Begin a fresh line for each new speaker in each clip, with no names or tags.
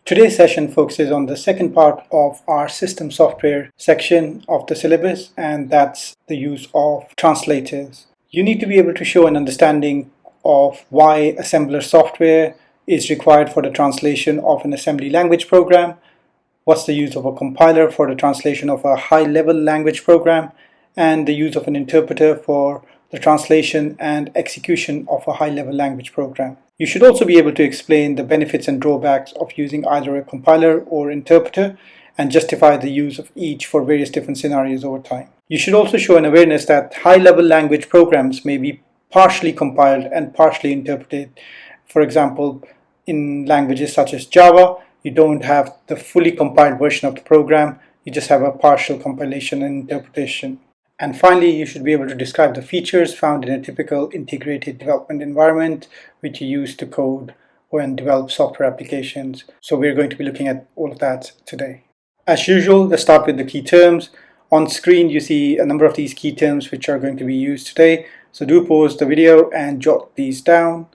Today's session focuses on the second part of our system software section of the syllabus, and that's the use of translators. You need to be able to show an understanding of why assembler software is required for the translation of an assembly language program, what's the use of a compiler for the translation of a high-level language program, and the use of an interpreter for the translation and execution of a high-level language program. You should also be able to explain the benefits and drawbacks of using either a compiler or interpreter and justify the use of each for various different scenarios over time. You should also show an awareness that high-level language programs may be partially compiled and partially interpreted. For example, in languages such as Java, you don't have the fully compiled version of the program, you just have a partial compilation and interpretation. And finally, you should be able to describe the features found in a typical integrated development environment which you use to code and develop software applications. So we're going to be looking at all of that today. As usual, let's start with the key terms. On screen, you see a number of these key terms which are going to be used today. So do pause the video and jot these down.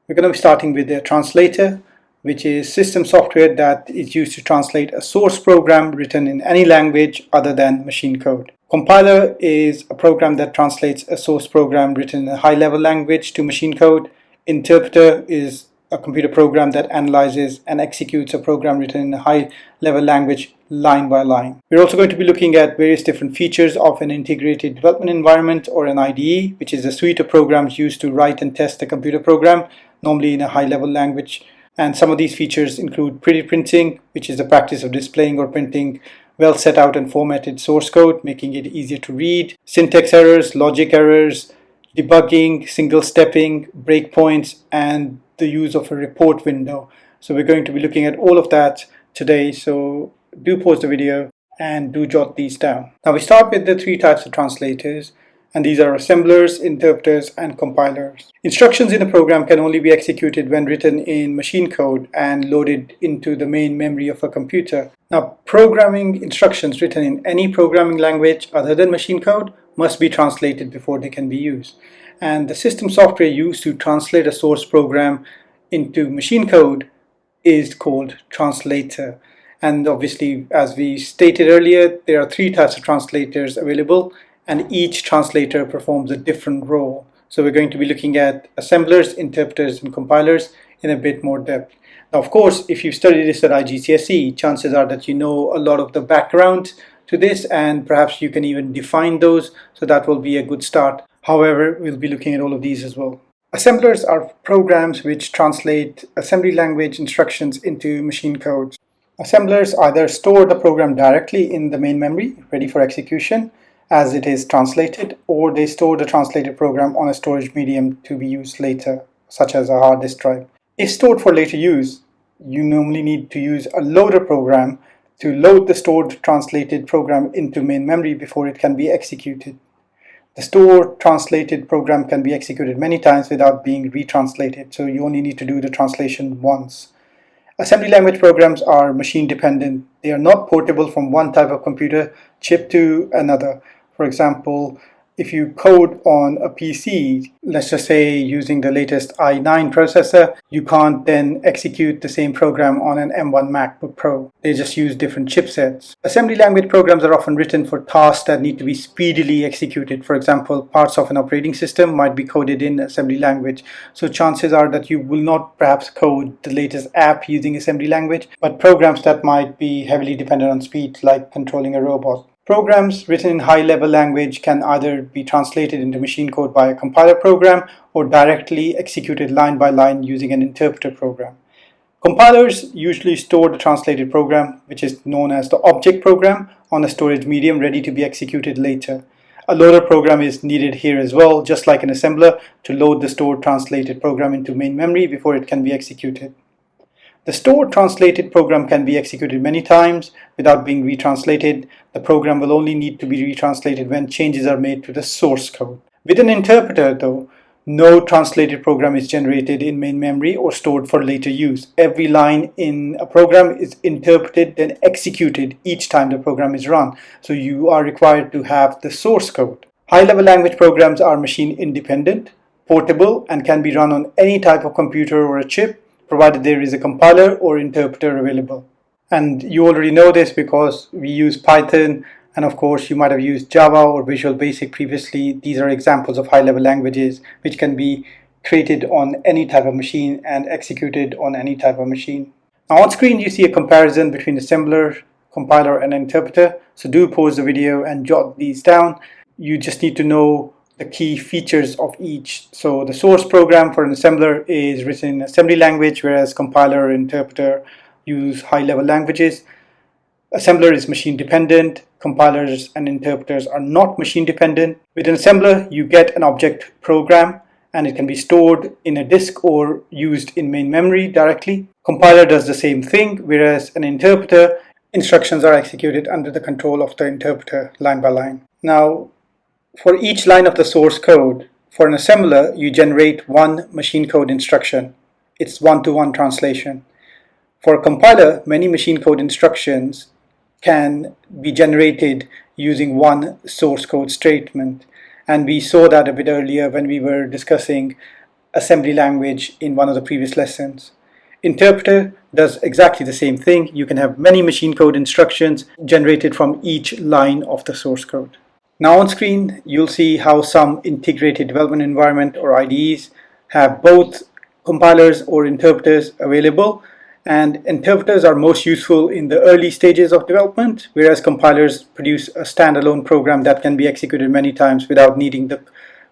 We're going to be starting with the translator, which is system software that is used to translate a source program written in any language other than machine code. Compiler is a program that translates a source program written in a high-level language to machine code. Interpreter is a computer program that analyzes and executes a program written in a high-level language line by line. We're also going to be looking at various different features of an integrated development environment, or an IDE, which is a suite of programs used to write and test a computer program, normally in a high-level language. And some of these features include pre-printing, which is the practice of displaying or printing well set out and formatted source code, making it easier to read, syntax errors, logic errors, debugging, single stepping, breakpoints, and the use of a report window. So we're going to be looking at all of that today, so do pause the video and do jot these down. Now we start with the three types of translators, and these are assemblers, interpreters, and compilers. Instructions in a program can only be executed when written in machine code and loaded into the main memory of a computer. Now, programming instructions written in any programming language other than machine code must be translated before they can be used. And the system software used to translate a source program into machine code is called translator. And obviously, as we stated earlier, there are three types of translators available, and each translator performs a different role. So we're going to be looking at assemblers, interpreters, and compilers in a bit more depth. Now, of course, if you've studied this at IGCSE, chances are that you know a lot of the background to this, and perhaps you can even define those, so that will be a good start. However, we'll be looking at all of these as well. Assemblers are programs which translate assembly language instructions into machine code. Assemblers either store the program directly in the main memory, ready for execution, as it is translated, or they store the translated program on a storage medium to be used later, such as a hard disk drive. If stored for later use, you normally need to use a loader program to load the stored translated program into main memory before it can be executed. The stored translated program can be executed many times without being retranslated, so you only need to do the translation once. Assembly language programs are machine dependent. They are not portable from one type of computer chip to another. For example, if you code on a PC, let's just say using the latest i9 processor, you can't then execute the same program on an M1 MacBook Pro. They just use different chipsets. Assembly language programs are often written for tasks that need to be speedily executed. For example, parts of an operating system might be coded in assembly language. So chances are that you will not perhaps code the latest app using assembly language, but programs that might be heavily dependent on speed, like controlling a robot. Programs written in high-level language can either be translated into machine code by a compiler program or directly executed line by line using an interpreter program. Compilers usually store the translated program, which is known as the object program, on a storage medium ready to be executed later. A loader program is needed here as well, just like an assembler, to load the stored translated program into main memory before it can be executed. The stored translated program can be executed many times without being retranslated. The program will only need to be retranslated when changes are made to the source code. With an interpreter, though, no translated program is generated in main memory or stored for later use. Every line in a program is interpreted and executed each time the program is run. So you are required to have the source code. High-level language programs are machine independent, portable, and can be run on any type of computer or a chip, provided there is a compiler or interpreter available. And you already know this because we use Python, and of course you might have used Java or Visual Basic previously. These are examples of high-level languages which can be created on any type of machine and executed on any type of machine. Now on screen you see a comparison between assembler, compiler and interpreter. So do pause the video and jot these down. You just need to know the key features of each. So the source program for an assembler is written in assembly language, whereas compiler or interpreter use high-level languages. Assembler is machine dependent. Compilers and interpreters are not machine dependent. With an assembler, you get an object program and it can be stored in a disk or used in main memory directly. Compiler does the same thing, whereas an interpreter, instructions are executed under the control of the interpreter line by line. Now, for each line of the source code, for an assembler, you generate one machine code instruction. It's one-to-one translation. For a compiler, many machine code instructions can be generated using one source code statement. And we saw that a bit earlier when we were discussing assembly language in one of the previous lessons. Interpreter does exactly the same thing. You can have many machine code instructions generated from each line of the source code. Now on screen, you'll see how some integrated development environment or IDEs have both compilers or interpreters available, and interpreters are most useful in the early stages of development, whereas compilers produce a standalone program that can be executed many times without needing the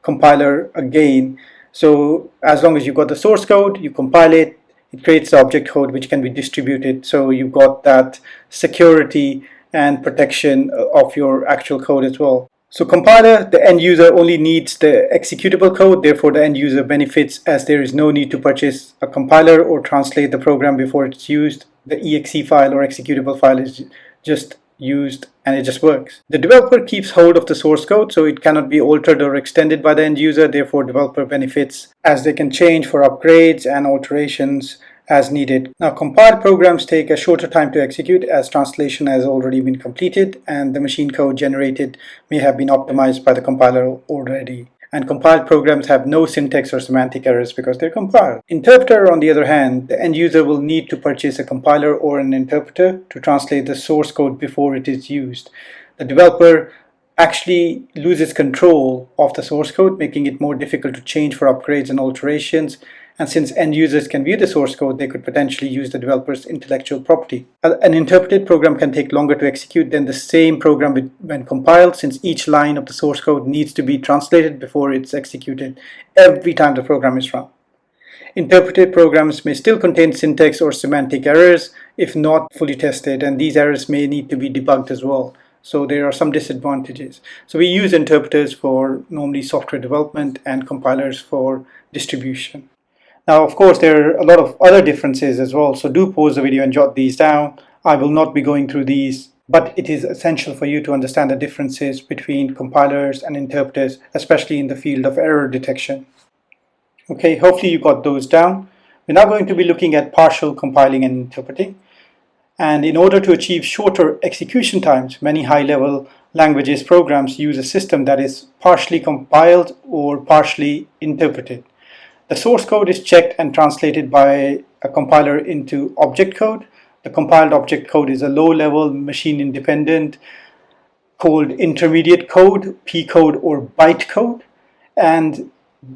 compiler again. So as long as you've got the source code, you compile it, it creates the object code which can be distributed. So you've got that security and protection of your actual code as well. So compiler, the end user only needs the executable code, therefore the end user benefits as there is no need to purchase a compiler or translate the program before it's used. The exe file or executable file is just used and it just works. The developer keeps hold of the source code, so it cannot be altered or extended by the end user, therefore developer benefits as they can change for upgrades and alterations as needed. Now compiled programs take a shorter time to execute as translation has already been completed and the machine code generated may have been optimized by the compiler already. And compiled programs have no syntax or semantic errors because they're compiled. Interpreter, on the other hand, the end user will need to purchase a compiler or an interpreter to translate the source code before it is used. The developer actually loses control of the source code, making it more difficult to change for upgrades and alterations. And since end users can view the source code, they could potentially use the developer's intellectual property. An interpreted program can take longer to execute than the same program when compiled, since each line of the source code needs to be translated before it's executed every time the program is run. Interpreted programs may still contain syntax or semantic errors if not fully tested, and these errors may need to be debugged as well. So there are some disadvantages. So we use interpreters for normally software development and compilers for distribution. Now, of course, there are a lot of other differences as well, so do pause the video and jot these down. I will not be going through these, but it is essential for you to understand the differences between compilers and interpreters, especially in the field of error detection. Okay, hopefully you got those down. We're now going to be looking at partial compiling and interpreting. And in order to achieve shorter execution times, many high-level languages programs use a system that is partially compiled or partially interpreted. The source code is checked and translated by a compiler into object code. The compiled object code is a low-level machine independent called intermediate code, P code or byte code. And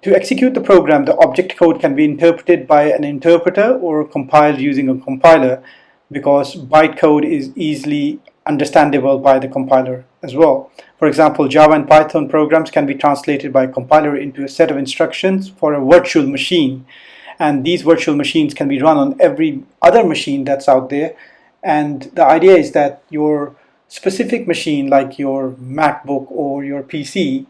to execute the program, the object code can be interpreted by an interpreter or compiled using a compiler, because byte code is easily understandable by the compiler as well. For example, Java and Python programs can be translated by a compiler into a set of instructions for a virtual machine. And these virtual machines can be run on every other machine that's out there. And the idea is that your specific machine, like your MacBook or your PC,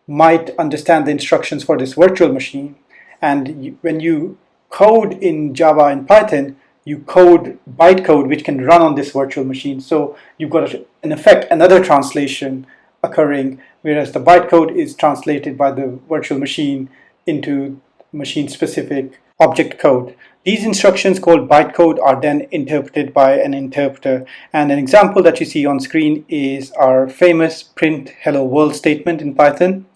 might understand the instructions for this virtual machine. And when you code in Java and Python, you code byte code which can run on this virtual machine. So you've got, in effect, another translation occurring, whereas the byte code is translated by the virtual machine into machine-specific object code. These instructions called bytecode are then interpreted by an interpreter. And an example that you see on screen is our famous print hello world statement in Python.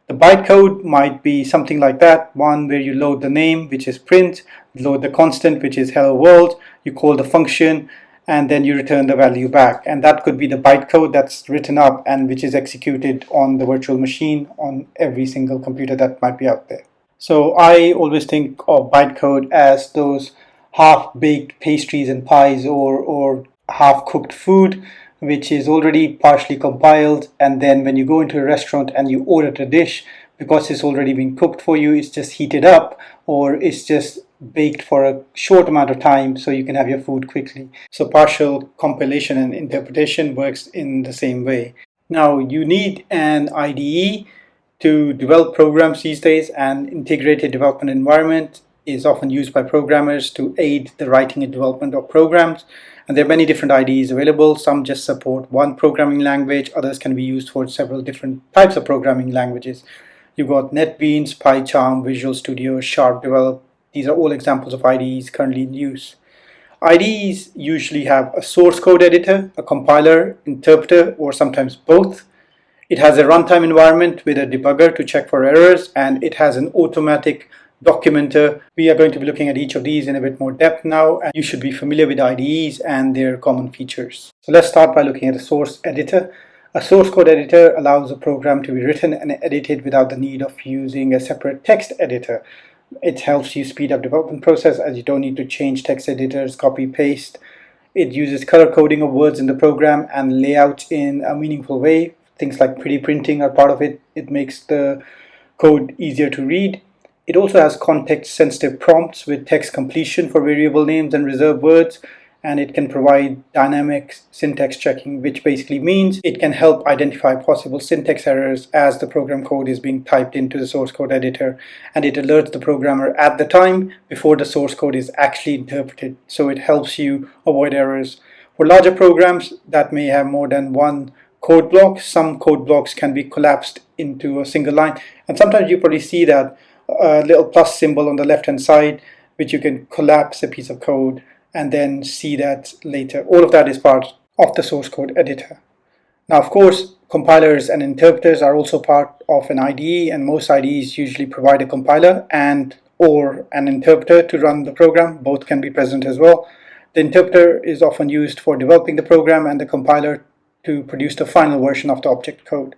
The bytecode might be something like that, one where you load the name, which is print, load the constant, which is hello world, you call the function, and then you return the value back. And that could be the bytecode that's written up and which is executed on the virtual machine on every single computer that might be out there. So I always think of bytecode as those half-baked pastries and pies, or half-cooked food, which is already partially compiled, and then when you go into a restaurant and you order a dish, because it's already been cooked for you, it's just heated up, or it's just baked for a short amount of time so you can have your food quickly. So partial compilation and interpretation works in the same way. Now you need an IDE to develop programs these days, and integrated development environment is often used by programmers to aid the writing and development of programs. And there are many different IDEs available. Some just support one programming language, others can be used for several different types of programming languages. You've got NetBeans, PyCharm, Visual Studio, Sharp Develop. These are all examples of IDEs currently in use. IDEs usually have a source code editor, a compiler, interpreter, or sometimes both. It has a runtime environment with a debugger to check for errors, and it has an automatic documenter. We are going to be looking at each of these in a bit more depth now, and you should be familiar with IDEs and their common features. So let's start by looking at a source editor. A source code editor allows a program to be written and edited without the need of using a separate text editor. It helps you speed up development process, as you don't need to change text editors, copy, paste. It uses color coding of words in the program and layout in a meaningful way. Things like pretty printing are part of it. It makes the code easier to read. It also has context-sensitive prompts with text completion for variable names and reserved words, and it can provide dynamic syntax checking, which basically means it can help identify possible syntax errors as the program code is being typed into the source code editor, and it alerts the programmer at the time before the source code is actually interpreted, so it helps you avoid errors. For larger programs that may have more than one code block, some code blocks can be collapsed into a single line, and sometimes you probably see that little plus symbol on the left hand side, which you can collapse a piece of code and then see that later. All of that is part of the source code editor. Now, of course, compilers and interpreters are also part of an IDE, and most IDEs usually provide a compiler and or an interpreter to run the program. Both can be present as well. The interpreter is often used for developing the program, and the compiler to produce the final version of the object code.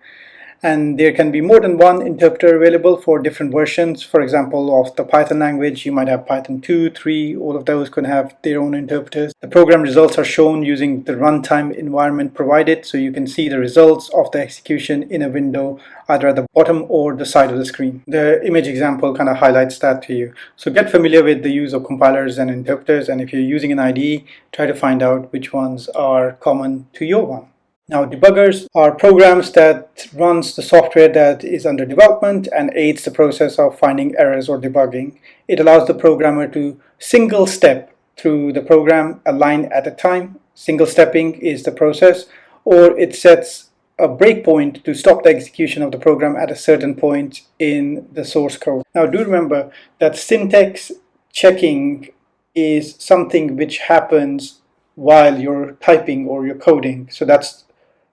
And there can be more than one interpreter available for different versions. For example, of the Python language, you might have Python 2, 3, all of those can have their own interpreters. The program results are shown using the runtime environment provided, so you can see the results of the execution in a window either at the bottom or the side of the screen. The image example kind of highlights that to you. So get familiar with the use of compilers and interpreters, and if you're using an IDE, try to find out which ones are common to your one. Now, debuggers are programs that runs the software that is under development and aids the process of finding errors or debugging. It allows the programmer to single step through the program a line at a time. Single stepping is the process, or it sets a breakpoint to stop the execution of the program at a certain point in the source code. Now, do remember that syntax checking is something which happens while you're typing or you're coding. So that's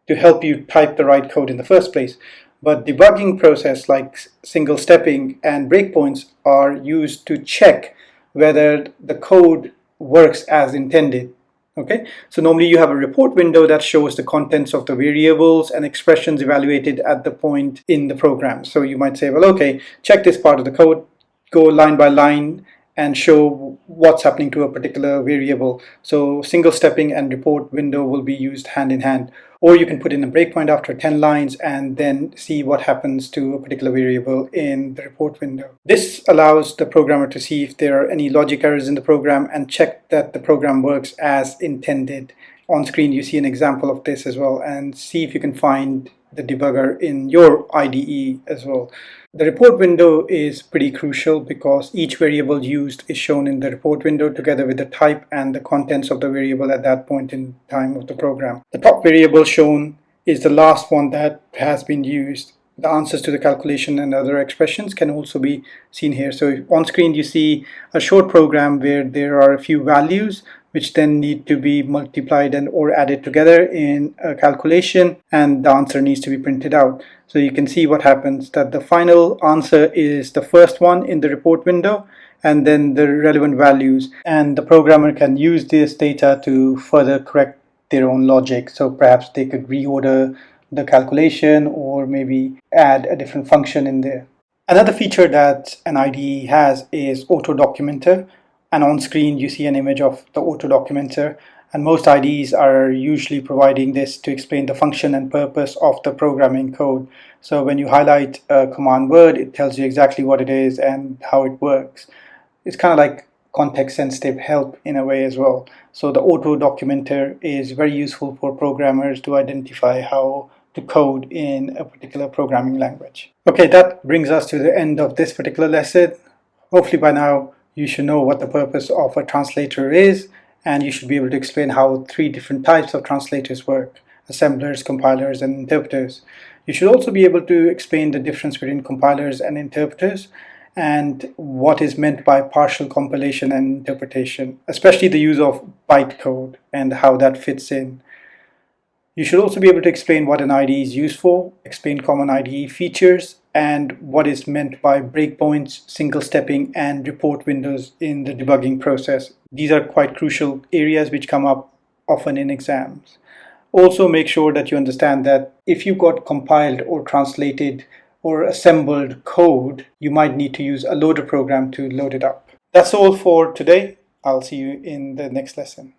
to help you type the right code in the first place. But debugging process like single stepping and breakpoints are used to check whether the code works as intended. Okay, so normally you have a report window that shows the contents of the variables and expressions evaluated at the point in the program. So you might say, well, okay, check this part of the code, go line by line and show what's happening to a particular variable. So single stepping and report window will be used hand in hand. Or you can put in a breakpoint after 10 lines and then see what happens to a particular variable in the report window. This allows the programmer to see if there are any logic errors in the program and check that the program works as intended. On screen you see an example of this as well, and see if you can find the debugger in your IDE as well. The report window is pretty crucial because each variable used is shown in the report window together with the type and the contents of the variable at that point in time of the program. The top variable shown is the last one that has been used. The answers to the calculation and other expressions can also be seen here. So on screen you see a short program where there are a few values which then need to be multiplied and or added together in a calculation, and the answer needs to be printed out. So you can see what happens, that the final answer is the first one in the report window and then the relevant values, and the programmer can use this data to further correct their own logic. So perhaps they could reorder the calculation or maybe add a different function in there. Another feature that an IDE has is auto documenter, and on screen you see an image of the auto documenter, and most IDEs are usually providing this to explain the function and purpose of the programming code. So when you highlight a command word, it tells you exactly what it is and how it works. It's kind of like context sensitive help in a way as well. So the auto documenter is very useful for programmers to identify how to code in a particular programming language. Okay, that brings us to the end of this particular lesson. Hopefully by now you should know what the purpose of a translator is, and you should be able to explain how 3 different types of translators work: assemblers, compilers, and interpreters. You should also be able to explain the difference between compilers and interpreters, and what is meant by partial compilation and interpretation, especially the use of bytecode and how that fits in. You should also be able to explain what an IDE is used for, explain common IDE features, and what is meant by breakpoints, single stepping, and report windows in the debugging process. These are quite crucial areas which come up often in exams. Also make sure that you understand that if you got compiled or translated or assembled code, you might need to use a loader program to load it up. That's all for today. I'll see you in the next lesson.